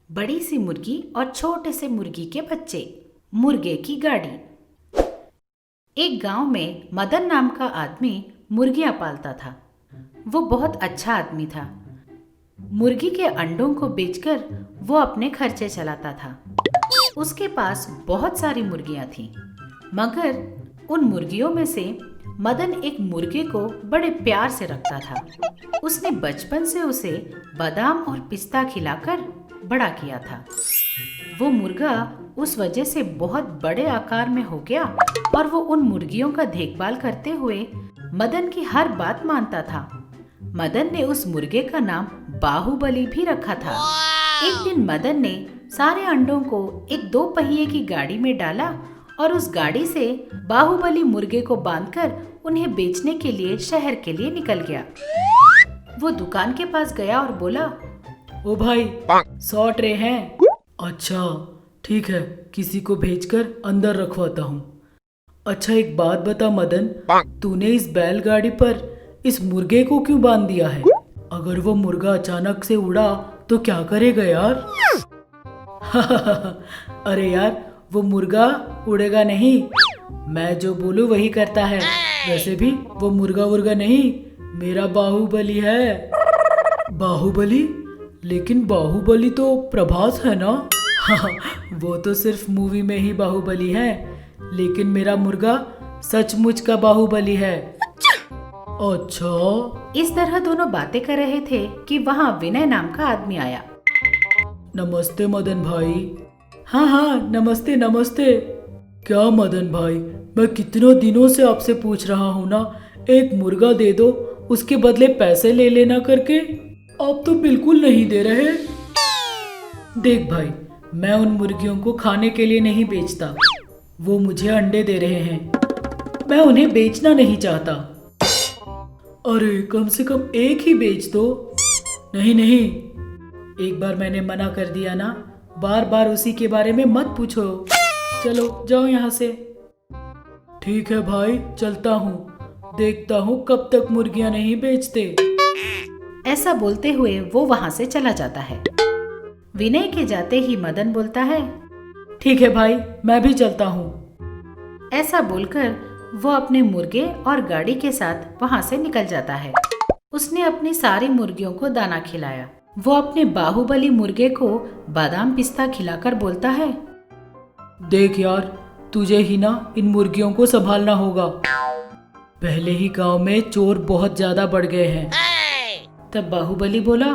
बड़ी सी मुर्गी और छोटे से मुर्गी के बच्चे। मुर्गे की गाड़ी। एक गांव में मदन नाम का आदमी मुर्गियां पालता था। वो बहुत अच्छा आदमी था। मुर्गी के अंडों को बेचकर वो अपने खर्चे चलाता था। उसके पास बहुत सारी मुर्गियां थीं, मगर उन मुर्गियों में से मदन एक मुर्गे को बड़े प्यार से रखता था। उसने बचपन से उसे बादाम और पिस्ता खिलाकर बड़ा किया था। वो मुर्गा उस वजह से बहुत बड़े आकार में हो गया और वो उन मुर्गियों का देखभाल करते हुए मदन की हर बात मानता था। मदन ने उस मुर्गे का नाम बाहुबली भी रखा था। एक दिन मदन ने सारे अंडों को एक 2 पहिए की गाड़ी में डाला और उस गाड़ी से बाहुबली मुर्गे को बांधकर उन्हें बेचने के लिए शहर के लिए निकल गया। वो दुकान के पास गया और बोला, ओ भाई, 100 ट्रे हैं। अच्छा ठीक है, किसी को भेजकर अंदर रखवाता हूँ। अच्छा एक बात बता मदन, तूने इस बैलगाड़ी पर इस मुर्गे को क्यों बांध दिया है? अगर वो मुर्गा अचानक से उड़ा तो क्या करेगा यार? अरे यार, वो मुर्गा उड़ेगा नहीं, मैं जो बोलूं वही करता है। वैसे भी वो मुर्गा वुर्गा नहीं, मेरा बाहुबली है। बाहुबली? लेकिन बाहुबली तो प्रभास है ना? वो तो सिर्फ मूवी में ही बाहुबली है, लेकिन मेरा मुर्गा सचमुच का बाहुबली है। अच्छा। इस तरह दोनों बातें कर रहे थे कि वहाँ विनय नाम का आदमी आया। नमस्ते मदन भाई। हाँ नमस्ते नमस्ते। क्या मदन भाई, मैं कितनों दिनों से आपसे पूछ रहा हूँ ना, एक मुर्गा दे दो, उसके बदले पैसे ले लेना करके। आप तो बिल्कुल नहीं दे रहे। देख भाई, मैं उन मुर्गियों को खाने के लिए नहीं बेचता, वो मुझे अंडे दे रहे हैं, मैं उन्हें बेचना नहीं चाहता। अरे कम से कम एक ही बेच दो। नहीं, एक बार मैंने मना कर दिया ना, बार बार उसी के बारे में मत पूछो। चलो जाओ यहाँ से। ठीक है भाई, चलता हूँ, देखता हूँ कब तक मुर्गियाँ नहीं बेचते। ऐसा बोलते हुए वो वहाँ से चला जाता है। विनय के जाते ही मदन बोलता है, ठीक है भाई, मैं भी चलता हूँ। ऐसा बोलकर वो अपने मुर्गे और गाड़ी के साथ वहाँ से निकल जाता है। उसने अपनी सारी मुर्गियों को दाना खिलाया। वो अपने बाहुबली मुर्गे को बादाम पिस्ता खिलाकर बोलता है, देख यार, तुझे ही ना इन मुर्गियों को संभालना होगा। पहले ही गांव में चोर बहुत ज्यादा बढ़ गए हैं। तब बाहुबली बोला,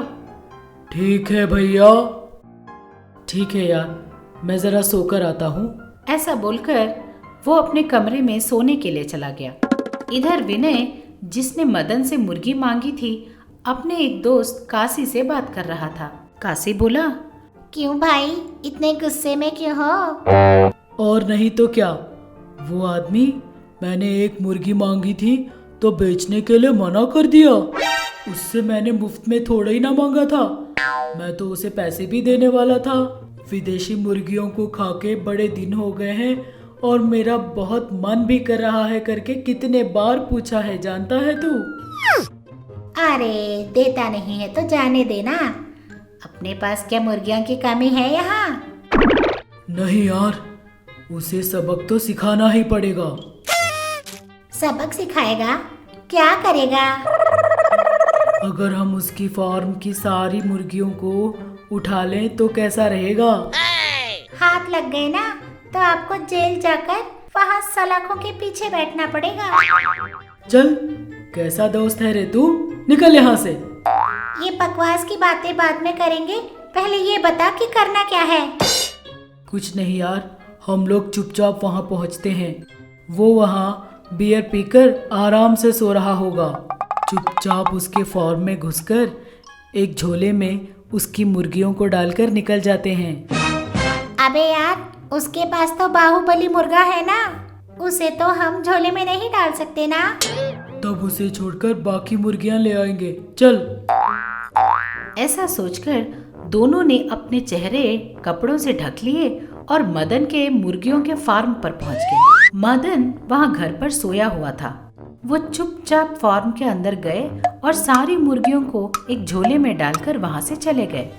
ठीक है भैया। ठीक है यार, मैं जरा सोकर आता हूँ। ऐसा बोलकर वो अपने कमरे में सोने के लिए चला गया। इधर विनय, जिसने मदन से मुर्गी मांगी थी, अपने एक दोस्त काशी से बात कर रहा था। काशी बोला, क्यों भाई, इतने गुस्से में क्यों हो? और नहीं तो क्या, वो आदमी, मैंने एक मुर्गी मांगी थी तो बेचने के लिए मना कर दिया। उससे मैंने मुफ्त में थोड़ा ही ना मांगा था, मैं तो उसे पैसे भी देने वाला था। विदेशी मुर्गियों को खा के बड़े दिन हो गए हैं और मेरा बहुत मन भी कर रहा है करके कितने बार पूछा है, जानता है तू? अरे देता नहीं है तो जाने देना, अपने पास क्या मुर्गियों की कमी है यहाँ? नहीं यार, उसे सबक तो सिखाना ही पड़ेगा। सबक सिखाएगा? क्या करेगा? अगर हम उसकी फार्म की सारी मुर्गियों को उठा लें तो कैसा रहेगा? हाथ लग गए ना तो आपको जेल जाकर वहाँ सलाखों के पीछे बैठना पड़ेगा। चल, कैसा दोस्त है रे तू, निकल यहाँ से। ये बकवास की बातें बाद में करेंगे, पहले ये बता कि करना क्या है। कुछ नहीं यार, हम लोग चुपचाप वहाँ पहुँचते हैं। वो वहाँ बियर पीकर आराम से सो रहा होगा। चुपचाप उसके फार्म में घुसकर एक झोले में उसकी मुर्गियों को डालकर निकल जाते हैं। अबे यार, उसके पास तो बाहुबली मुर्गा है ना, उसे तो हम झोले में नहीं डाल सकते ना। तब उसे छोड़कर बाकी मुर्गियाँ ले आएंगे, चल। ऐसा सोचकर दोनों ने अपने चेहरे कपड़ों से ढक लिए और मदन के मुर्गियों के फार्म पर पहुंच गए। मदन वहां घर पर सोया हुआ था। वो चुपचाप फार्म के अंदर गए और सारी मुर्गियों को एक झोले में डालकर वहां से चले गए।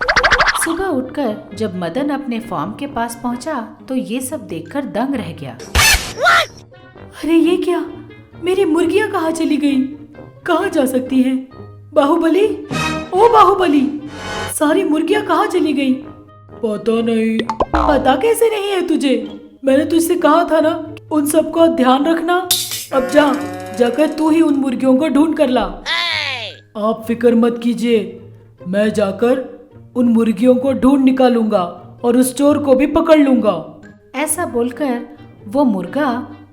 सुबह उठकर जब मदन अपने फार्म के पास पहुंचा तो ये सब देखकर दंग रह गया। अरे ये क्या, मेरी मुर्गियां कहाँ चली गई? कहाँ जा सकती हैं? बाहुबली, ओ बाहुबली, सारी मुर्गियां कहाँ चली गई? पता नहीं। पता कैसे नहीं है तुझे? मैंने तुझसे कहा था ना उन सबका ध्यान रखना। अब जाकर तू ही उन मुर्गियों को ढूंढ कर ला। आप फिक्र मत कीजिए, मैं जाकर उन मुर्गियों को ढूंढ निकालूंगा और उस चोर को भी पकड़ लूंगा। ऐसा बोलकर वो मुर्गा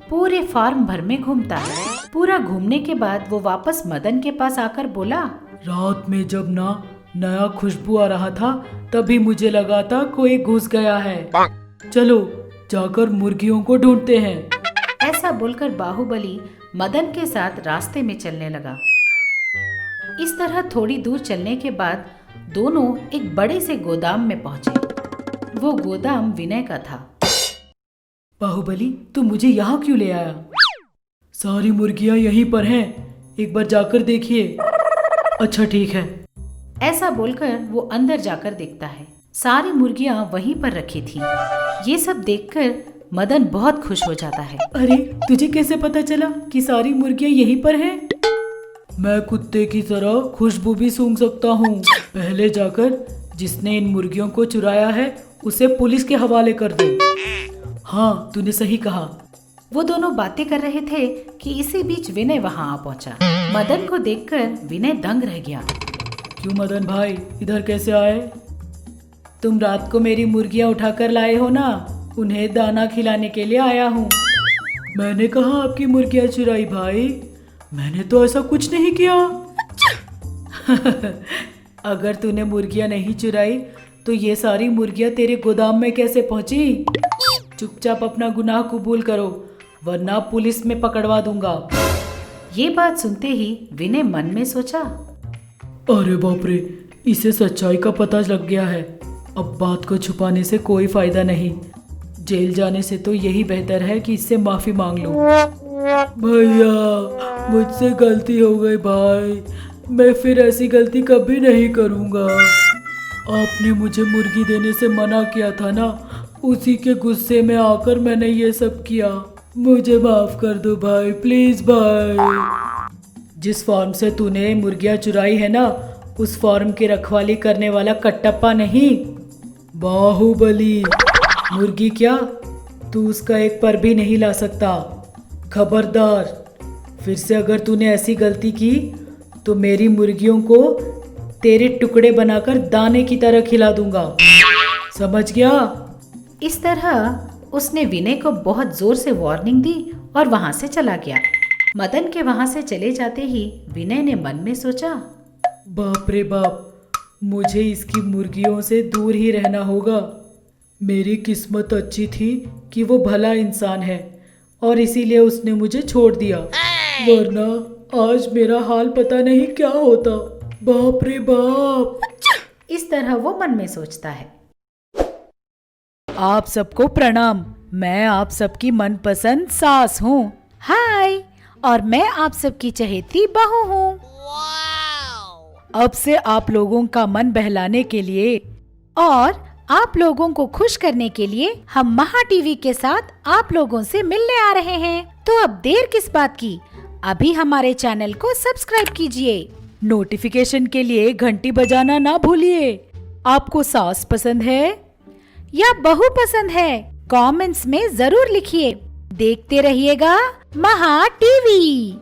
पूरे फार्म भर में घूमता है। पूरा घूमने के बाद वो वापस मदन के पास आकर बोला, रात में जब नया खुशबू आ रहा था तभी मुझे लगा था कोई घुस गया है। चलो जाकर मुर्गियों को ढूंढते हैं। ऐसा बोलकर बाहुबली मदन के साथ रास्ते में चलने लगा। इस तरह थोड़ी दूर चलने के बाद दोनों एक बड़े से गोदाम में पहुंचे। वो गोदाम विनय का था। बाहुबली, तू मुझे यहाँ क्यों ले आया? सारी मुर्गियाँ यहीं पर हैं, एक बार जाकर देखिए। अच्छा ठीक है। ऐसा बोलकर वो अंदर जाकर देखता है। सारी मुर्गियाँ वहीं पर रखी थी। ये सब देखकर मदन बहुत खुश हो जाता है। अरे तुझे कैसे पता चला कि सारी मुर्गियाँ यहीं पर हैं? मैं कुत्ते की तरह खुशबू भी सूंघ सकता हूँ। पहले जाकर जिसने इन मुर्गियों को चुराया है उसे पुलिस के हवाले कर दो। हाँ तूने सही कहा। वो दोनों बातें कर रहे थे कि इसी बीच विनय वहाँ आ पहुँचा। मदन को देखकर विनय दंग रह गया। क्यों मदन भाई, इधर कैसे आए? तुम रात को मेरी मुर्गियाँ उठाकर लाए हो ना, उन्हें दाना खिलाने के लिए आया हूँ। मैंने कहा आपकी मुर्गियाँ चुराई भाई, मैंने तो ऐसा कुछ नहीं किया। अगर तूने मुर्गियाँ नहीं चुराई तो ये सारी मुर्गियाँ तेरे गोदाम में कैसे पहुँची? चुपचाप अपना गुनाह कबूल करो वरना पुलिस में पकड़वा दूंगा। ये बात सुनते ही विनय मन में सोचा, अरे बाप रे, इसे सच्चाई का पता लग गया है। अब बात को छुपाने से कोई फायदा नहीं। जेल जाने से तो यही बेहतर है कि इससे माफी मांग लूं। भैया मुझसे गलती हो गई भाई, मैं फिर ऐसी गलती कभी नहीं करूंगा। आपने मुझे मुर्गी देने से मना किया था ना, उसी के गुस्से में आकर मैंने ये सब किया। मुझे माफ कर दो भाई, प्लीज भाई। जिस फार्म से तूने मुर्गियाँ चुराई है ना, उस फार्म की रखवाली करने वाला कटप्पा नहीं, बाहुबली। मुर्गी क्या, तू उसका एक पर भी नहीं ला सकता। खबरदार, फिर से अगर तूने ऐसी गलती की तो मेरी मुर्गियों को तेरे टुकड़े बनाकर दाने की तरह खिला दूंगा, समझ गया? इस तरह उसने विनय को बहुत जोर से वार्निंग दी और वहां से चला गया। मदन के वहां से चले जाते ही विनय ने मन में सोचा, बाप रे बाप, मुझे इसकी मुर्गियों से दूर ही रहना होगा। मेरी किस्मत अच्छी थी कि वो भला इंसान है और इसीलिए उसने मुझे छोड़ दिया, वरना आज मेरा हाल पता नहीं क्या होता। बाप रे बाप। इस तरह वो मन में सोचता है। आप सबको प्रणाम, मैं आप सबकी मनपसंद सास हूँ। हाय, और मैं आप सबकी चहेती बहू हूँ। अब से आप लोगों का मन बहलाने के लिए और आप लोगों को खुश करने के लिए हम महा टीवी के साथ आप लोगों से मिलने आ रहे हैं। तो अब देर किस बात की, अभी हमारे चैनल को सब्सक्राइब कीजिए। नोटिफिकेशन के लिए घंटी बजाना ना भूलिए। आपको सास पसंद है या बहू पसंद है, कमेंट्स में जरूर लिखिए। देखते रहिएगा महा टीवी।